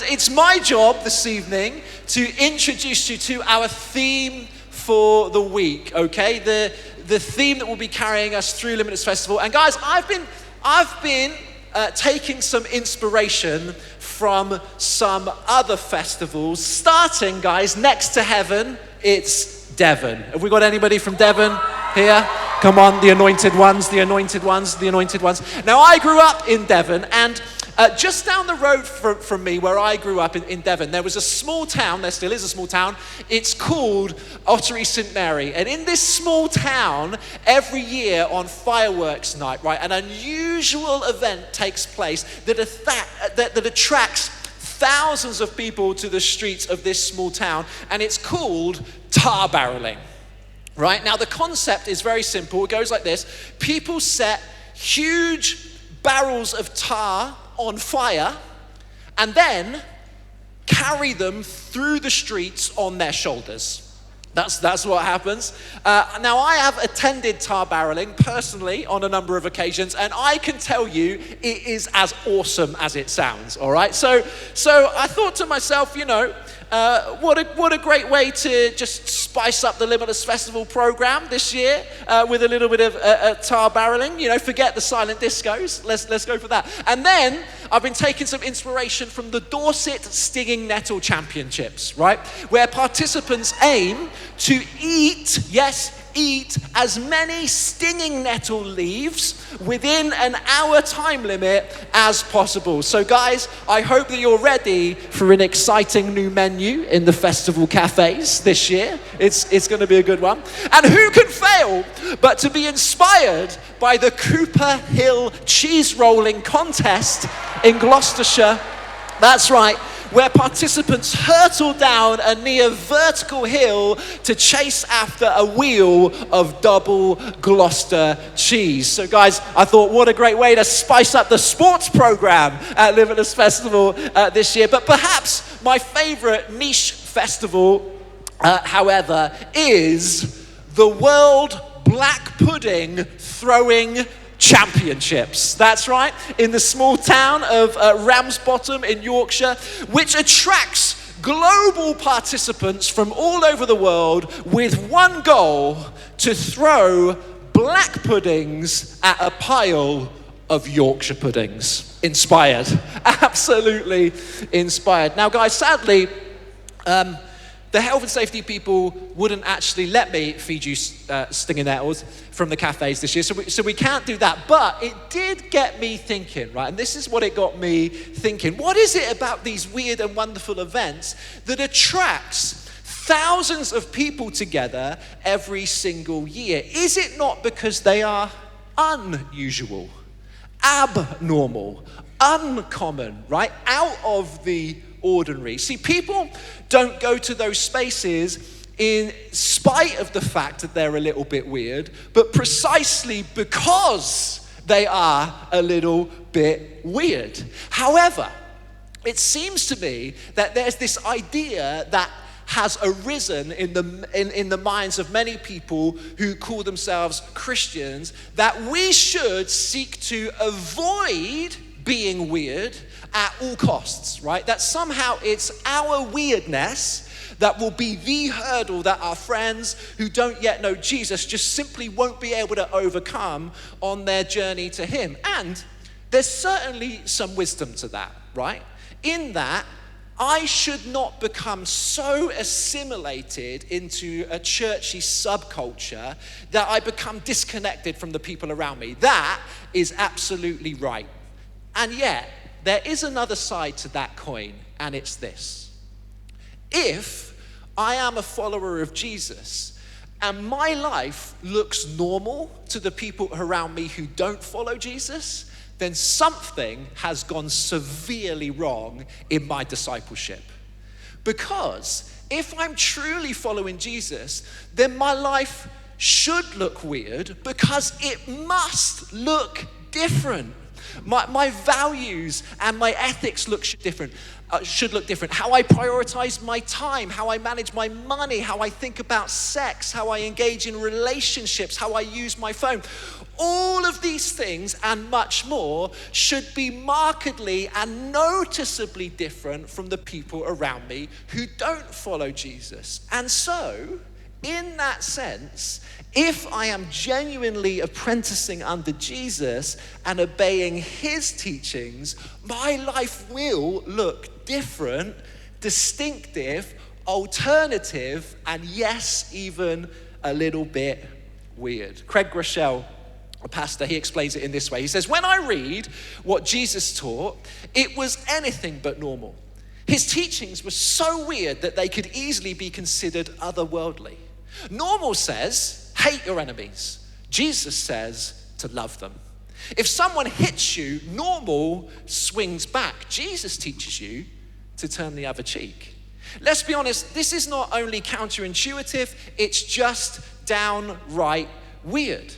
it's my job this evening to introduce you to our theme for the week, okay? The theme that will be carrying us through Limitless Festival. And guys, I've been taking some inspiration from some other festivals, starting, guys, next to heaven, it's Devon. Have we got anybody from Devon here? Come on, the anointed ones, the anointed ones, the anointed ones. Now, I grew up in Devon, and just down the road from me, where I grew up in Devon, there was a small town, there still is a small town, it's called Ottery St Mary. And in this small town, every year on fireworks night, right, an unusual event takes place that attracts thousands of people to the streets of this small town, and it's called tar barreling. Right? Now, the concept is very simple. It goes like this. People set huge barrels of tar on fire and then carry them through the streets on their shoulders. That's what happens. Now, I have attended tar barreling personally on a number of occasions, and I can tell you it is as awesome as it sounds, all right? So I thought to myself, what a great way to just spice up the Limitless Festival program this year with a little bit of tar barreling. Forget the silent discos. Let's go for that. And then I've been taking some inspiration from the Dorset Stinging Nettle Championships, right? Where participants aim to eat as many stinging nettle leaves within an hour time limit as possible. So guys, I hope that you're ready for an exciting new menu in the festival cafes this year. It's going to be a good one. And who can fail but to be inspired by the Cooper Hill cheese rolling contest in Gloucestershire? That's right, where participants hurtle down a near vertical hill to chase after a wheel of double Gloucester cheese. So guys, I thought what a great way to spice up the sports program at Limitless Festival this year. But perhaps my favorite niche festival, however, is the World Black Pudding Throwing Championships. That's right, in the small town of Ramsbottom in Yorkshire, which attracts global participants from all over the world with one goal: to throw black puddings at a pile of Yorkshire puddings. Inspired, absolutely inspired. Now guys, sadly, the health and safety people wouldn't actually let me feed you stinging nettles from the cafes this year, so we can't do that. But it did get me thinking, right? And this is what it got me thinking. What is it about these weird and wonderful events that attracts thousands of people together every single year? Is it not because they are unusual, abnormal, uncommon, right? Out of the ordinary. See, people don't go to those spaces in spite of the fact that they're a little bit weird, but precisely because they are a little bit weird. However, it seems to me that there's this idea that has arisen in the minds of many people who call themselves Christians, that we should seek to avoid being weird at all costs, right? That somehow it's our weirdness that will be the hurdle that our friends who don't yet know Jesus just simply won't be able to overcome on their journey to him. And there's certainly some wisdom to that, right? In that, I should not become so assimilated into a churchy subculture that I become disconnected from the people around me. That is absolutely right. And yet, there is another side to that coin, and it's this. If I am a follower of Jesus and my life looks normal to the people around me who don't follow Jesus, then something has gone severely wrong in my discipleship. Because if I'm truly following Jesus, then my life should look weird because it must look different. My values and my ethics should look different. How I prioritize my time, how I manage my money, how I think about sex, how I engage in relationships, how I use my phone. All of these things and much more should be markedly and noticeably different from the people around me who don't follow Jesus. And so, in that sense, if I am genuinely apprenticing under Jesus and obeying his teachings, my life will look different, distinctive, alternative, and yes, even a little bit weird. Craig Groeschel, a pastor, he explains it in this way. He says, when I read what Jesus taught, it was anything but normal. His teachings were so weird that they could easily be considered otherworldly. Normal says, hate your enemies. Jesus says to love them. If someone hits you, normal swings back. Jesus teaches you to turn the other cheek. Let's be honest, this is not only counterintuitive, it's just downright weird.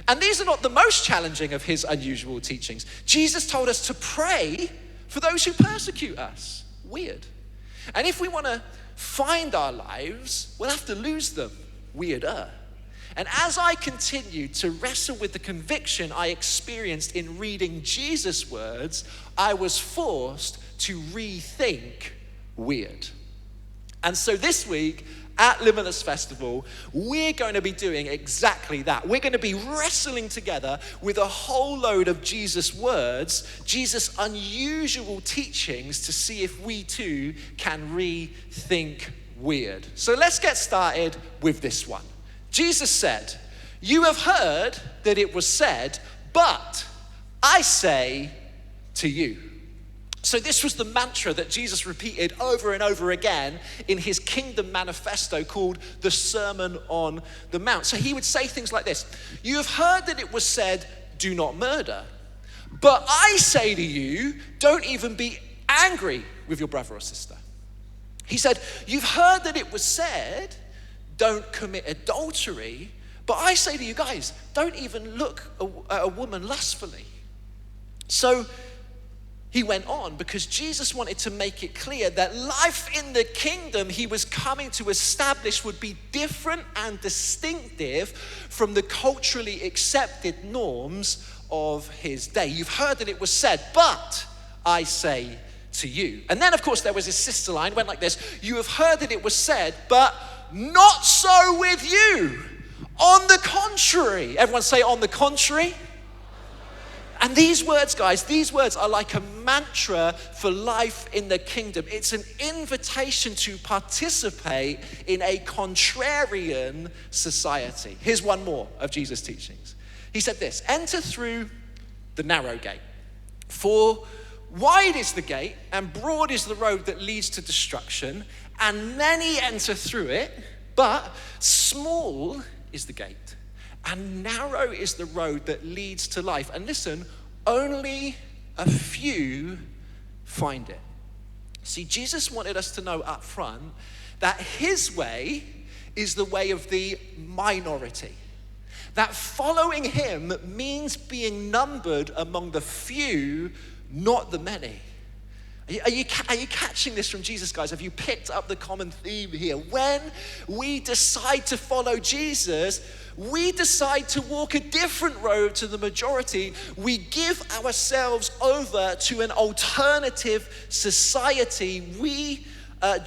And these are not the most challenging of his unusual teachings. Jesus told us to pray for those who persecute us. Weird. And if we want to find our lives, we'll have to lose them. Weirder. And as I continued to wrestle with the conviction I experienced in reading Jesus' words, I was forced to rethink weird. And so this week at Limitless Festival, we're going to be doing exactly that. We're going to be wrestling together with a whole load of Jesus' words, Jesus' unusual teachings, to see if we too can rethink weird. So let's get started with this one. Jesus said, "You have heard that it was said, but I say to you." So this was the mantra that Jesus repeated over and over again in his kingdom manifesto called the Sermon on the Mount. So he would say things like this: "You have heard that it was said, do not murder. But I say to you, don't even be angry with your brother or sister." He said, "You've heard that it was said, don't commit adultery. But I say to you guys, don't even look at a woman lustfully." So he went on because Jesus wanted to make it clear that life in the kingdom he was coming to establish would be different and distinctive from the culturally accepted norms of his day. You've heard that it was said, but I say to you. And then, of course, there was his sister line, went like this: "You have heard that it was said, but not so with you. On the contrary." Everyone say, "On the contrary." And these words, guys, these words are like a mantra for life in the kingdom. It's an invitation to participate in a contrarian society. Here's one more of Jesus' teachings. He said this: "Enter through the narrow gate. For wide is the gate and broad is the road that leads to destruction, and many enter through it, but small is the gate and narrow is the road that leads to life. And listen, only a few find it." See, Jesus wanted us to know up front that his way is the way of the minority. That following him means being numbered among the few, not the many. Are you catching this from Jesus, guys? Have you picked up the common theme here? When we decide to follow Jesus, we decide to walk a different road to the majority. We give ourselves over to an alternative society. We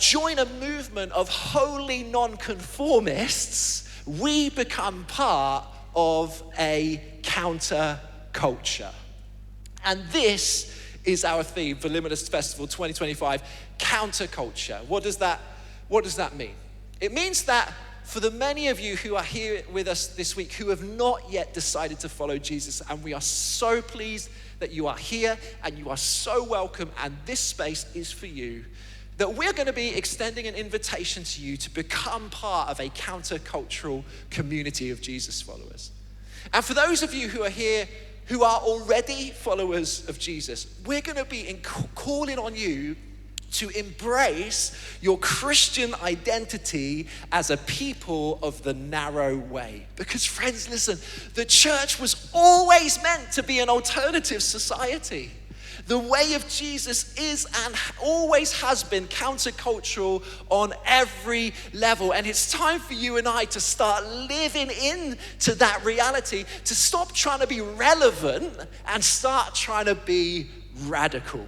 join a movement of holy non-conformists. We become part of a counter-culture. And this is our theme for Limitless Festival 2025, counterculture. What does that mean? It means that for the many of you who are here with us this week who have not yet decided to follow Jesus, and we are so pleased that you are here and you are so welcome and this space is for you, that we're going to be extending an invitation to you to become part of a countercultural community of Jesus followers. And for those of you who are here who are already followers of Jesus, we're going to be calling on you to embrace your Christian identity as a people of the narrow way. Because friends, listen, the church was always meant to be an alternative society. The way of Jesus is and always has been countercultural on every level. And it's time for you and I to start living into that reality, to stop trying to be relevant and start trying to be radical.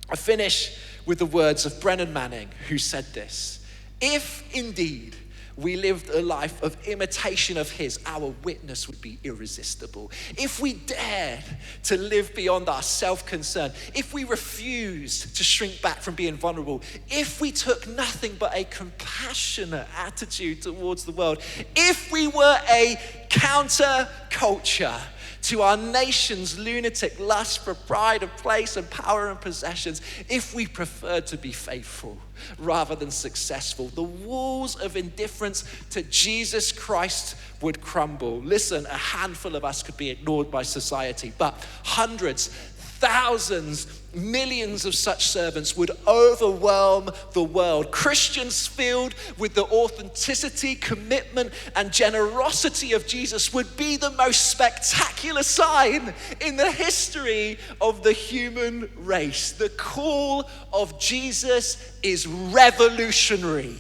I finish with the words of Brennan Manning, who said this: "If indeed we lived a life of imitation of his, our witness would be irresistible. If we dared to live beyond our self-concern, if we refused to shrink back from being vulnerable, if we took nothing but a compassionate attitude towards the world, if we were a counter-culture to our nation's lunatic lust for pride of place and power and possessions, if we preferred to be faithful rather than successful, the walls of indifference to Jesus Christ would crumble." Listen, a handful of us could be ignored by society, but hundreds, thousands, millions of such servants would overwhelm the world. Christians filled with the authenticity, commitment, and generosity of Jesus would be the most spectacular sign in the history of the human race. The call of Jesus is revolutionary.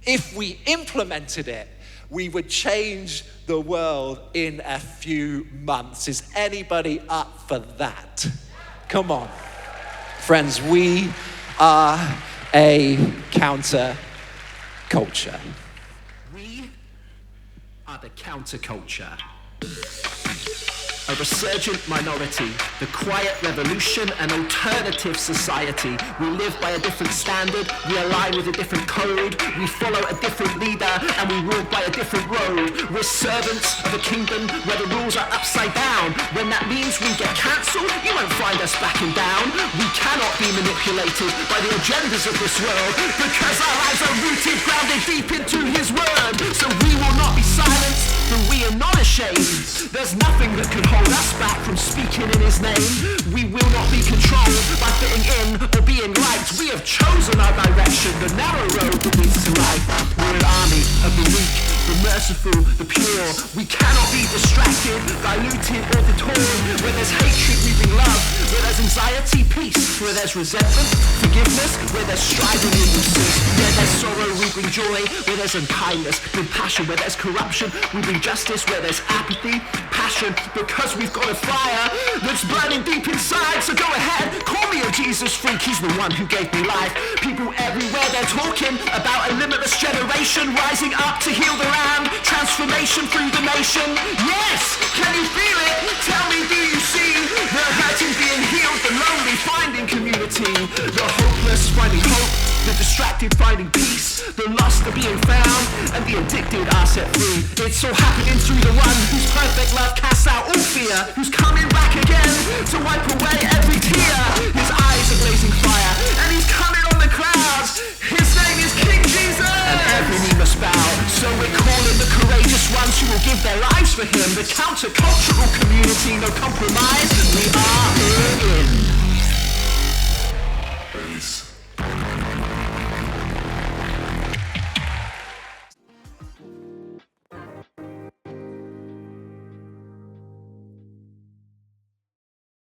If we implemented it, we would change the world in a few months. Is anybody up for that? Come on. Friends, we are a counterculture. We are the counterculture. A resurgent minority, the quiet revolution, an alternative society. We live by a different standard, we align with a different code, we follow a different leader, and we walk by a different road. We're servants of a kingdom where the rules are upside down. When that means we get cancelled, you won't find us backing down. We cannot be manipulated by the agendas of this world, because our lives are rooted, grounded deep into his word. So we will not be silenced, but we are not ashamed. There's nothing that can hold us back from speaking in his name. We will not be controlled by fitting in or being liked. We have chosen our direction, the narrow road that leads to life. We're an army of the weak, the merciful, the pure. We cannot be distracted, diluted, or detoured. Where there's hatred, we bring love. Where there's anxiety, peace. Where there's resentment, forgiveness. Where there's striving, we will cease. Where there's sorrow, we bring joy. Where there's unkindness, compassion. Where there's corruption, we bring justice. Where there's apathy, passion. Because we've got a fire that's burning deep inside. So go ahead, call me a Jesus freak. He's the one who gave me life. People everywhere, they're talking about a limitless generation rising up to heal the land. Transformation through the nation. Yes, can you feel it? Tell me, do you see? The hurting being healed, the lonely finding community, the hopeless finding hope, the distracted finding peace, the lost are being found, and the addicted are set free. It's all happening through the one whose perfect love casts out all fear, who's coming back again to wipe away every tear. His eyes are blazing fire, and he's coming on the clouds. His name is King Jesus, and every knee must bow. So we're calling the courageous ones who will give their lives for him. The countercultural community, no compromise. We are in.